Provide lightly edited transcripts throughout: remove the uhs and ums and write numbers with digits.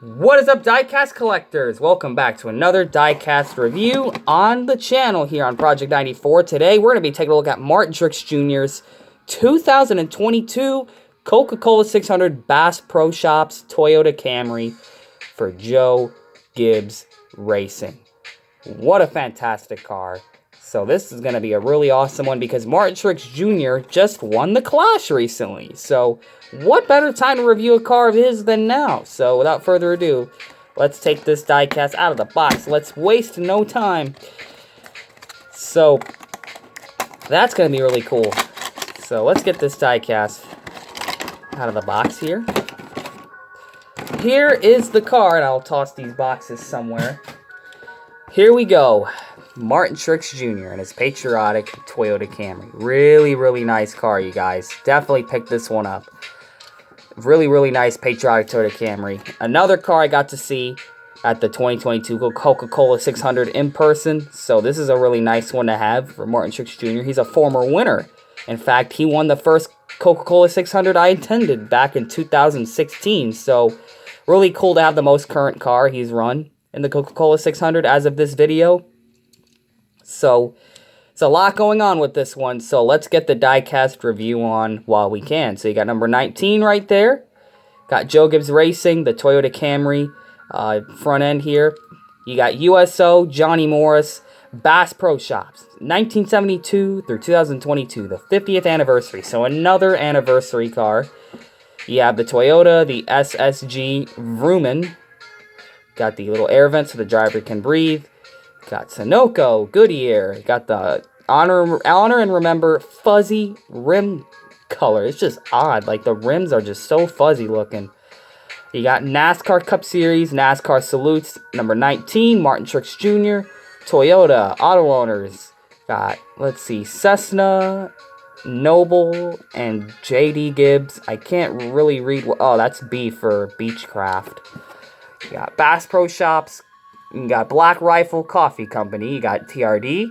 What is up, Diecast collectors? Welcome back to another Diecast review on the channel here on Project 94. Today, we're going to be taking a look at Martin Truex Jr.'s 2022 Coca-Cola 600 Bass Pro Shops Toyota Camry for Joe Gibbs Racing. What a fantastic car. So this is going to be a really awesome one because Martin Truex Jr. just won the Clash recently. So what better time to review a car of his than now? So without further ado, let's take this diecast out of the box. Let's waste no time. So that's going to be really cool. So let's get this diecast out of the box here. Here is the car, and I'll toss these boxes somewhere. Here we go. Martin Truex Jr. and his patriotic Toyota Camry. Really nice car, you guys. Definitely pick this one up. Really nice patriotic Toyota Camry. Another car I got to see at the 2022 Coca-Cola 600 in person. So this is a really nice one to have for Martin Truex Jr. He's a former winner. In fact, he won the first Coca-Cola 600 I attended back in 2016. So really cool to have the most current car he's run in the Coca-Cola 600 as of this video. So, it's a lot going on with this one, so let's get the diecast review on while we can. So, you got number 19 right there. Got Joe Gibbs Racing, the Toyota Camry front end here. You got USO, Johnny Morris, Bass Pro Shops, 1972 through 2022, the 50th anniversary. So, another anniversary car. You have the Toyota, the SSG Vrooman. Got the little air vent so the driver can breathe. Got Sunoco, Goodyear. Got the Honor and Remember fuzzy rim color. It's just odd. Like, the rims are just so fuzzy looking. You got NASCAR Cup Series, NASCAR Salutes, number 19, Martin Truex Jr., Toyota, Auto Owners. Got, let's see, Cessna, Noble, and J.D. Gibbs. I can't really read. Oh, that's B for Beechcraft. You got Bass Pro Shops. You got Black Rifle Coffee Company. You got TRD.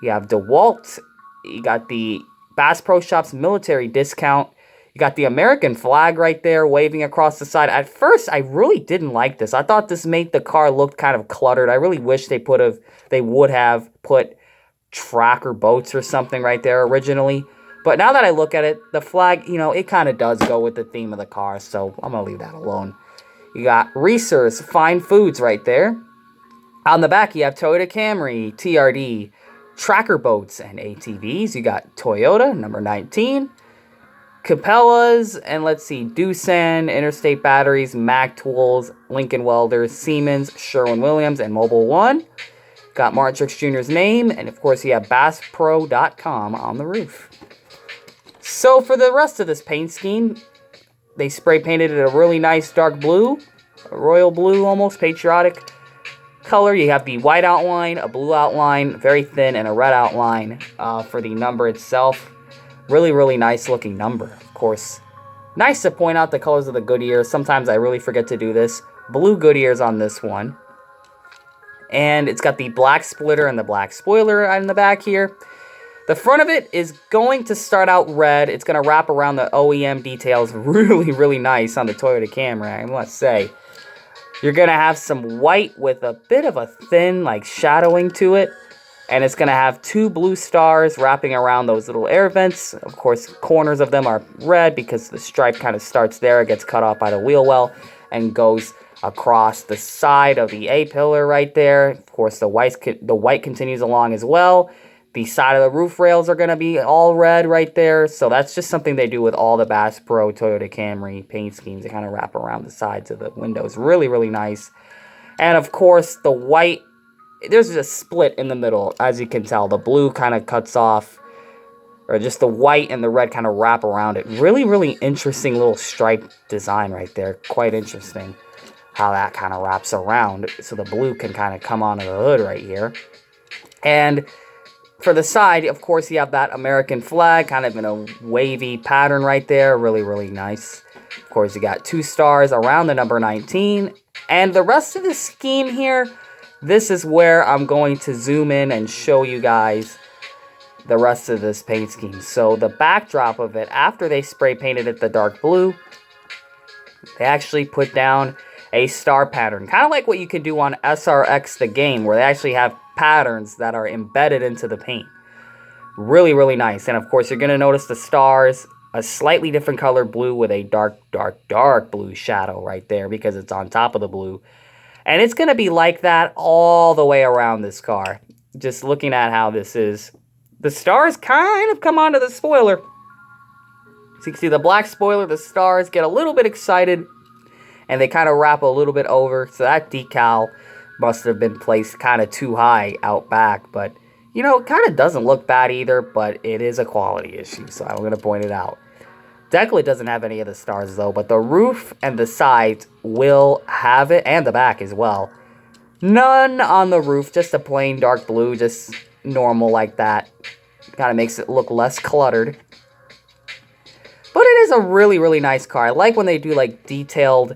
You have DeWalt. You got the Bass Pro Shops military discount. You got the American flag right there waving across the side. At first, I really didn't like this. I thought this made the car look kind of cluttered. I really wish they would have put tracker boats or something right there originally. But now that I look at it, the flag, you know, it kind of does go with the theme of the car. So I'm going to leave that alone. You got Reese's Fine Foods right there. On the back, you have Toyota Camry, TRD, tracker boats, and ATVs. You got Toyota, number 19, Cabela's, and let's see, Doosan, Interstate Batteries, Mag Tools, Lincoln Welders, Siemens, Sherwin-Williams, and Mobil One. Got Martin Truex Jr.'s name, and of course, you have BassPro.com on the roof. So for the rest of this paint scheme, they spray painted it a really nice dark blue, a royal blue almost, patriotic color. You have the white outline, a blue outline, very thin, and a red outline for the number itself. Really nice looking number, of course. Nice to point out the colors of the Goodyear. Sometimes I really forget to do this. Blue Goodyear's on this one. And it's got the black splitter and the black spoiler in the back here. The front of it is going to start out red. It's going to wrap around the OEM details really nice on the Toyota Camry, I must say. You're going to have some white with a bit of a thin, like, shadowing to it. And it's going to have two blue stars wrapping around those little air vents. Of course, corners of them are red because the stripe kind of starts there. It gets cut off by the wheel well and goes across the side of the A-pillar right there. Of course, the white continues along as well. The side of the roof rails are going to be all red right there. So that's just something they do with all the Bass Pro Toyota Camry paint schemes. They kind of wrap around the sides of the windows. Really nice. And of course, the white, there's a split in the middle. As you can tell, the blue kind of cuts off. Or just the white and the red kind of wrap around it. Really interesting little stripe design right there. Quite interesting how that kind of wraps around. So the blue can kind of come onto the hood right here. And for the side, of course, you have that American flag kind of in a wavy pattern right there. Really nice. Of course, you got two stars around the number 19. And the rest of the scheme here, this is where I'm going to zoom in and show you guys the rest of this paint scheme. So the backdrop of it, after they spray painted it the dark blue, they actually put down a star pattern. Kind of like what you can do on SRX the game, where they actually have patterns that are embedded into the paint. Really, really nice. And of course, you're going to notice the stars, a slightly different color blue with a dark blue shadow right there because it's on top of the blue. And it's going to be like that all the way around this car. Just looking at how this is. The stars kind of come onto the spoiler. So you can see the black spoiler, the stars get a little bit excited. And they kind of wrap a little bit over. So that decal must have been placed kind of too high out back. But, you know, it kind of doesn't look bad either. But it is a quality issue. So I'm going to point it out. Decklet doesn't have any of the stars though. But the roof and the sides will have it. And the back as well. None on the roof. Just a plain dark blue. Just normal like that. Kind of makes it look less cluttered. But it is a really, really nice car. I like when they do like detailed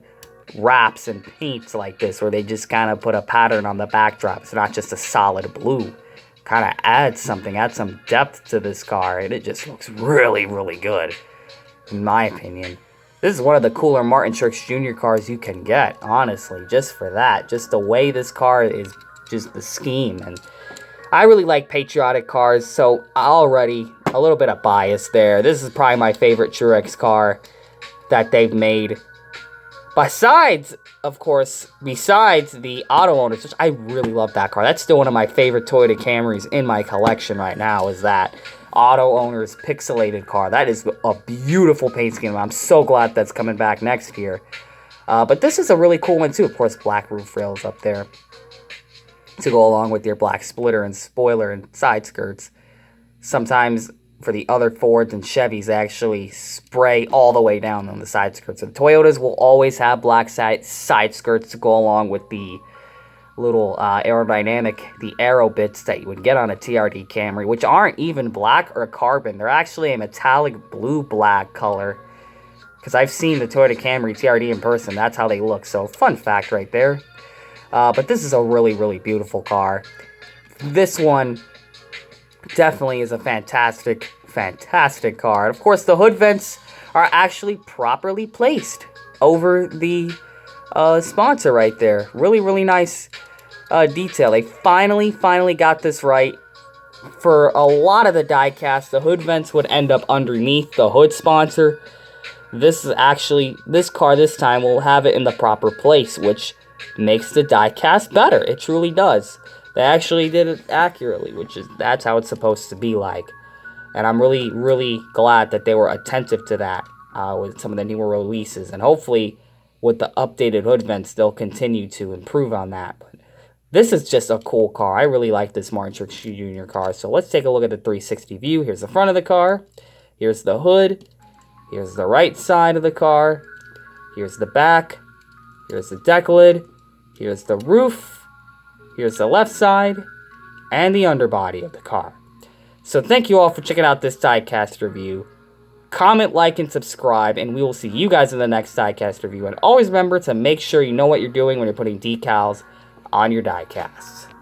wraps and paints like this, where they just kind of put a pattern on the backdrop. It's not just a solid blue. Kind of adds something, adds some depth to this car, and it just looks really, really good, in my opinion. This is one of the cooler Martin Truex Jr. cars you can get, honestly, just for that. Just the way this car is, just the scheme. And I really like patriotic cars, so already a little bit of bias there. This is probably my favorite Truex car that they've made. Besides, of course, besides the Auto Owners, which I really love that car. That's still one of my favorite Toyota Camrys in my collection right now, is that Auto Owners pixelated car. That is a beautiful paint scheme. I'm so glad that's coming back next year. But this is a really cool one too. Of course, black roof rails up there to go along with your black splitter and spoiler and side skirts. Sometimes for the other Fords and Chevys, they actually spray all the way down on the side skirts. And Toyotas will always have black side skirts to go along with the little aerodynamic, the aero bits that you would get on a TRD Camry, which aren't even black or carbon. They're actually a metallic blue-black color. Because I've seen the Toyota Camry TRD in person. That's how they look. So, fun fact right there. But this is a really, really beautiful car. This one definitely is a fantastic car. And of course, the hood vents are actually properly placed over the sponsor right there. Really, really nice detail. They finally got this right. For a lot of the diecast, the hood vents would end up underneath the hood sponsor. This car this time will have it in the proper place, which makes the diecast better. It truly does. They actually did it accurately, that's how it's supposed to be like. And I'm really, really glad that they were attentive to that with some of the newer releases. And hopefully, with the updated hood vents, they'll continue to improve on that. But this is just a cool car. I really like this Martin Truex Jr. car. So let's take a look at the 360 view. Here's the front of the car. Here's the hood. Here's the right side of the car. Here's the back. Here's the deck lid. Here's the roof. Here's the left side. And the underbody of the car. So thank you all for checking out this diecast review. Comment, like, and subscribe, and we will see you guys in the next diecast review. And always remember to make sure you know what you're doing when you're putting decals on your diecasts.